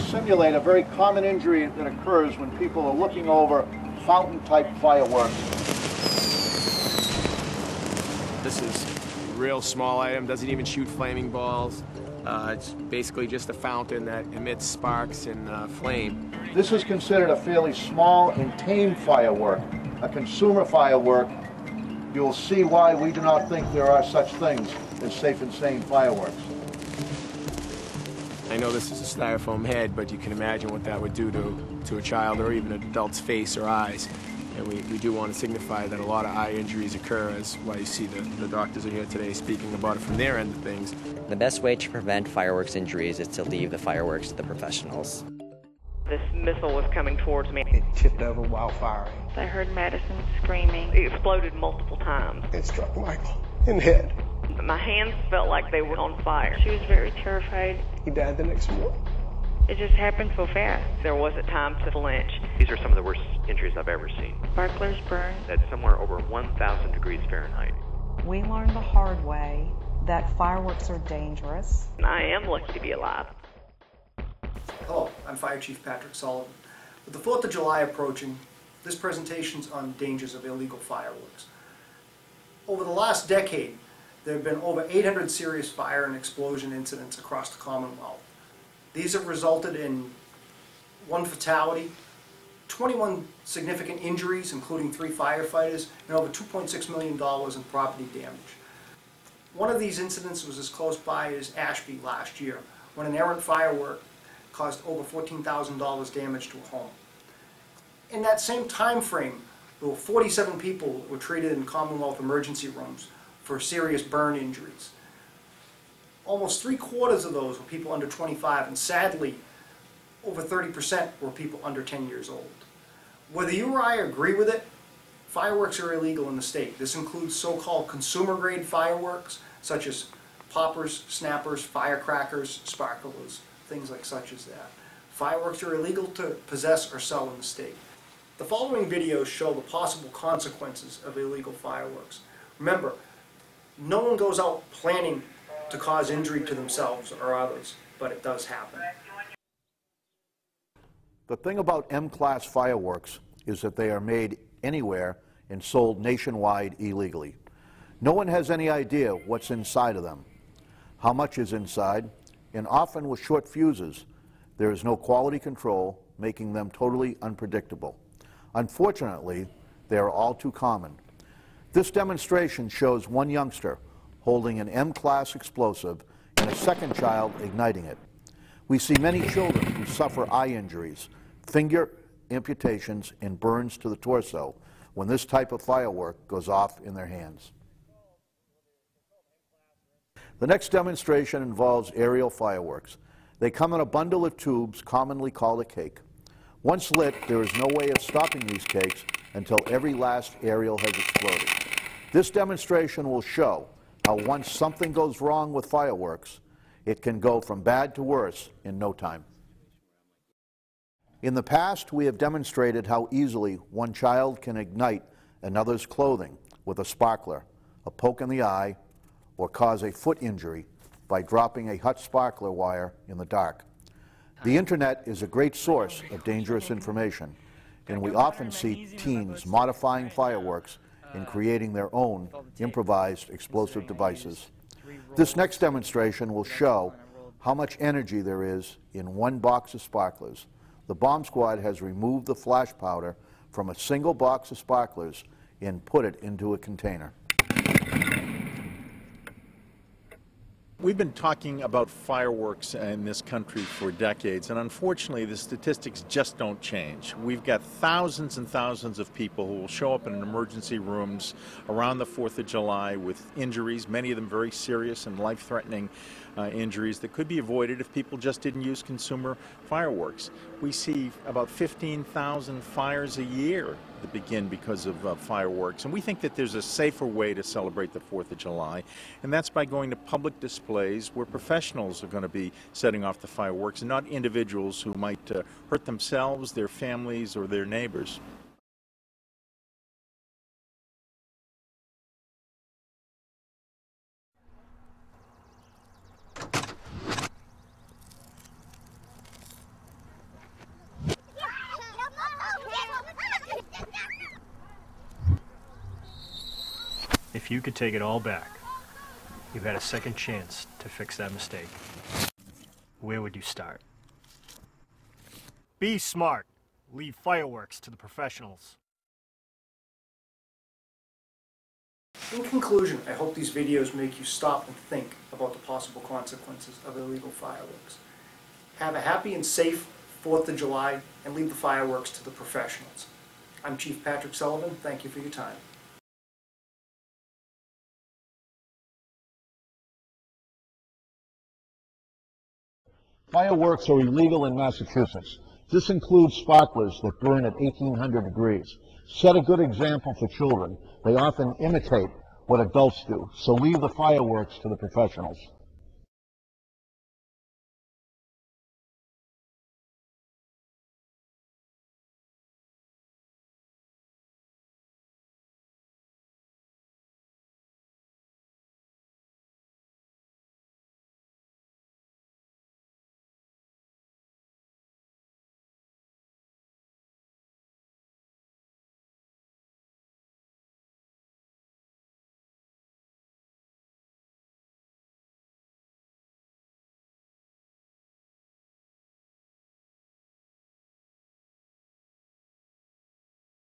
simulate a very common injury that occurs when people are looking over fountain-type fireworks. This is a real small item, doesn't even shoot flaming balls. It's basically just a fountain that emits sparks and flame. This is considered a fairly small and tame firework, a consumer firework. You'll see why we do not think there are such things as safe and sane fireworks. I know this is a styrofoam head, but you can imagine what that would do to a child or even an adult's face or eyes. And we do want to signify that a lot of eye injuries occur, as why you see the doctors are here today speaking about it from their end of things. The best way to prevent fireworks injuries is to leave the fireworks to the professionals. This missile was coming towards me. It tipped over while firing. I heard Madison screaming. It exploded multiple times. It struck Michael in the head. My hands felt like they were on fire. She was very terrified. He died the next morning. It just happened so fast. There wasn't time to flinch. These are some of the worst injuries I've ever seen. Sparklers burned. That's somewhere over 1,000 degrees Fahrenheit. We learned the hard way that fireworks are dangerous. And I am lucky to be alive. Hello, I'm Fire Chief Patrick Sullivan. With the 4th of July approaching, this presentation's on dangers of illegal fireworks. Over the last decade, there have been over 800 serious fire and explosion incidents across the Commonwealth. These have resulted in 1 fatality, 21 significant injuries, including 3 firefighters, and over $2.6 million in property damage. One of these incidents was as close by as Ashby last year, when an errant firework caused over $14,000 damage to a home. In that same time frame, there were 47 people that were treated in Commonwealth emergency rooms for serious burn injuries. Almost 3/4 of those were people under 25, and sadly, over 30% were people under 10 years old. Whether you or I agree with it, fireworks are illegal in the state. This includes so-called consumer-grade fireworks, such as poppers, snappers, firecrackers, sparklers, things like such as that. Fireworks are illegal to possess or sell in the state. The following videos show the possible consequences of illegal fireworks. Remember, no one goes out planning to cause injury to themselves or others, but it does happen. The thing about M-class fireworks is that they are made anywhere and sold nationwide illegally. No one has any idea what's inside of them, how much is inside, and often with short fuses, there is no quality control, making them totally unpredictable. Unfortunately, they are all too common. This demonstration shows one youngster holding an M-class explosive and a second child igniting it. We see many children who suffer eye injuries, finger amputations, and burns to the torso when this type of firework goes off in their hands. The next demonstration involves aerial fireworks. They come in a bundle of tubes commonly called a cake. Once lit, there is no way of stopping these cakes until every last aerial has exploded. This demonstration will show how once something goes wrong with fireworks, it can go from bad to worse in no time. In the past, we have demonstrated how easily one child can ignite another's clothing with a sparkler, a poke in the eye, or cause a foot injury by dropping a hot sparkler wire in the dark. The internet is a great source of dangerous information, and we often see teens modifying fireworks and creating their own improvised explosive devices. This next demonstration will show how much energy there is in one box of sparklers. The bomb squad has removed the flash powder from a single box of sparklers and put it into a container. We've been talking about fireworks in this country for decades, and unfortunately the statistics just don't change. We've got thousands and thousands of people who will show up in emergency rooms around the 4th of July with injuries, many of them very serious and life-threatening injuries that could be avoided if people just didn't use consumer fireworks. We see about 15,000 fires a year that begin because of fireworks, and we think that there's a safer way to celebrate the 4th of July, and that's by going to public displays where professionals are going to be setting off the fireworks and not individuals who might hurt themselves, their families, or their neighbors. If you could take it all back, you had a second chance to fix that mistake. Where would you start? Be smart. Leave fireworks to the professionals. In conclusion, I hope these videos make you stop and think about the possible consequences of illegal fireworks. Have a happy and safe 4th of July and leave the fireworks to the professionals. I'm Chief Patrick Sullivan. Thank you for your time. Fireworks are illegal in Massachusetts. This includes sparklers that burn at 1800 degrees. Set a good example for children. They often imitate what adults do, so leave the fireworks to the professionals.